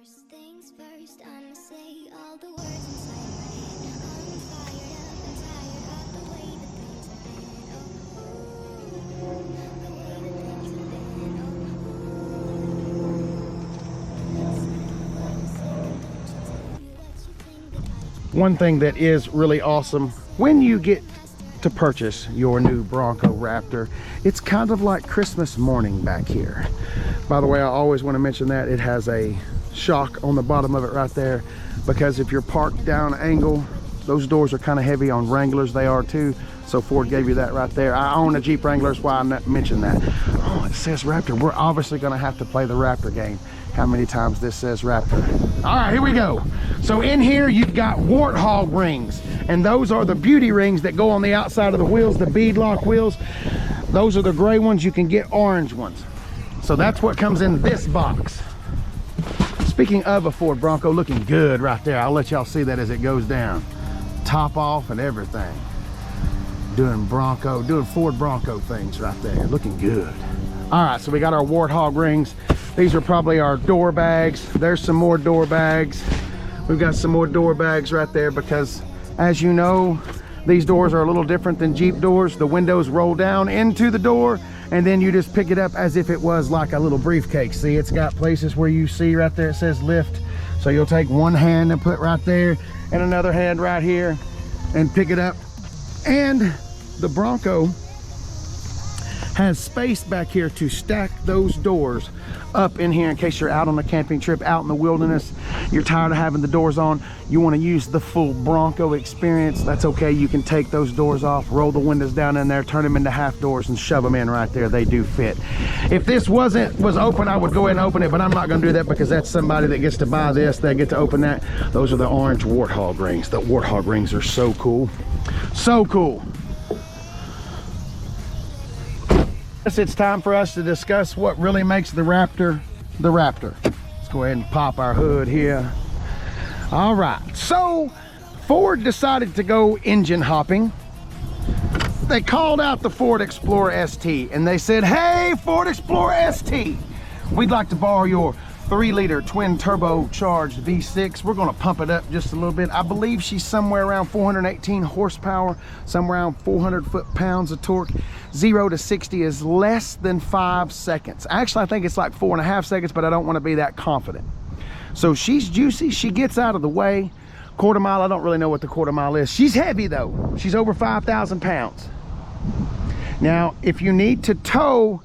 First things first, I'ma say all the words inside my head. I'm fired up and tired of the way that things have been. Oh, the way that things have been. One thing that is really awesome when you get to purchase your new Bronco Raptor, it's kind of like Christmas morning back here. By the way, I always want to mention that it has a shock on the bottom of it right there, because if you're parked down angle, those doors are kind of heavy on Wranglers. They are too, so Ford gave you that right there. I own a Jeep Wrangler, that's why I mentioned that. Oh, it says Raptor. We're obviously going to have to play the Raptor game. How many times this says Raptor? All right, here we go. So in here you've got Warthog rings, and those are the beauty rings that go on the outside of the wheels, the beadlock wheels. Those are the gray ones. You can get orange ones. So that's what comes in this box. Speaking of a Ford Bronco, looking good right there. I'll let y'all see that as it goes down. Top off and everything. Doing Ford Bronco things right there. Looking good. All right, so we got our Warthog rings. These are probably our door bags. There's some more door bags. We've got some more door bags right there because, as you know, these doors are a little different than Jeep doors. The windows roll down into the door, and then you just pick it up as if it was like a little briefcase. See, it's got places where you see right there it says lift. So you'll take one hand and put right there and another hand right here and pick it up. And the Bronco has space back here to stack those doors up in here in case you're out on a camping trip, out in the wilderness, you're tired of having the doors on, you want to use the full Bronco experience. That's okay. You can take those doors off, roll the windows down in there, turn them into half doors and shove them in right there. They do fit. If this was open, I would go ahead and open it, but I'm not going to do that because that's somebody that gets to buy this. They get to open that. Those are the orange Warthog rings. The Warthog rings are so cool. So cool. It's time for us to discuss what really makes the Raptor the Raptor. Let's go ahead and pop our hood here. All right, so Ford decided to go engine hopping. They called out the Ford Explorer ST and they said, hey, Ford Explorer ST, we'd like to borrow your 3-liter twin turbocharged V6. We're gonna pump it up just a little bit. I believe she's somewhere around 418 horsepower, somewhere around 400 foot-pounds of torque. 0 to 60 is less than 5 seconds. Actually, I think it's like 4.5 seconds, but I don't want to be that confident. So she's juicy. She gets out of the way. Quarter mile, I don't really know what the quarter mile is. She's heavy though. She's over 5,000 pounds. Now, if you need to tow,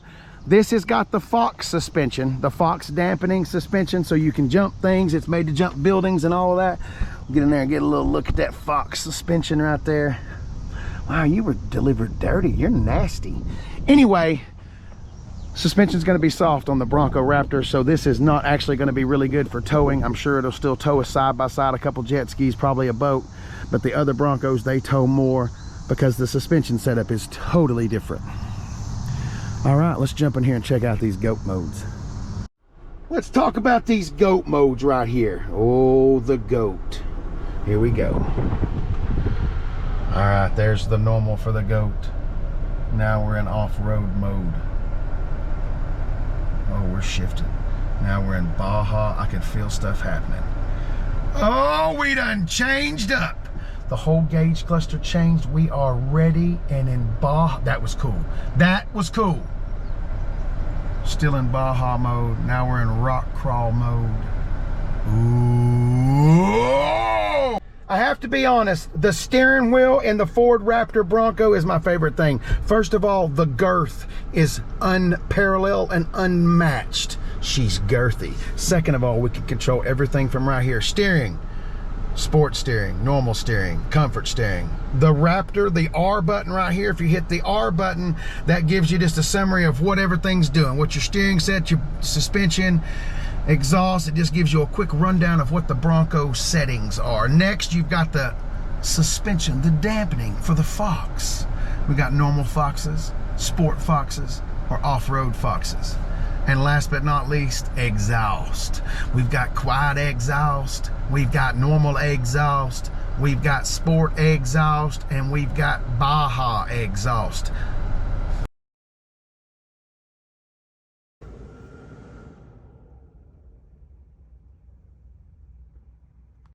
this has got the Fox suspension, the Fox dampening suspension, so you can jump things. It's made to jump buildings and all of that. Get in there and get a little look at that Fox suspension right there. Wow, you were delivered dirty. You're nasty. Anyway, suspension's going to be soft on the Bronco Raptor, so this is not actually going to be really good for towing. I'm sure it'll still tow a side-by-side, a couple jet skis, probably a boat. But the other Broncos, they tow more because the suspension setup is totally different. All right, let's jump in here and check out these goat modes. Let's talk about these goat modes right here. Oh, the goat. Here we go. All right, there's the normal for the goat. Now we're in off-road mode. Oh, we're shifting. Now we're in Baja. I can feel stuff happening. Oh, we done changed up. The whole gauge cluster changed. We are ready and in Baja. That was cool. That was cool. Still in Baja mode. Now we're in rock crawl mode. Ooh. I have to be honest, the steering wheel in the Ford Raptor Bronco is my favorite thing. First of all, the girth is unparalleled and unmatched. She's girthy. Second of all, we can control everything from right here. Steering, sport steering, normal steering, comfort steering. The Raptor, the R button right here, if you hit the R button, that gives you just a summary of what everything's doing. What your steering set, your suspension, exhaust. It just gives you a quick rundown of what the Bronco settings are. Next, you've got the suspension, the dampening for the Fox. We got normal Foxes, sport Foxes, or off-road Foxes. And last but not least, exhaust. We've got quiet exhaust, we've got normal exhaust, we've got sport exhaust, and we've got Baja exhaust.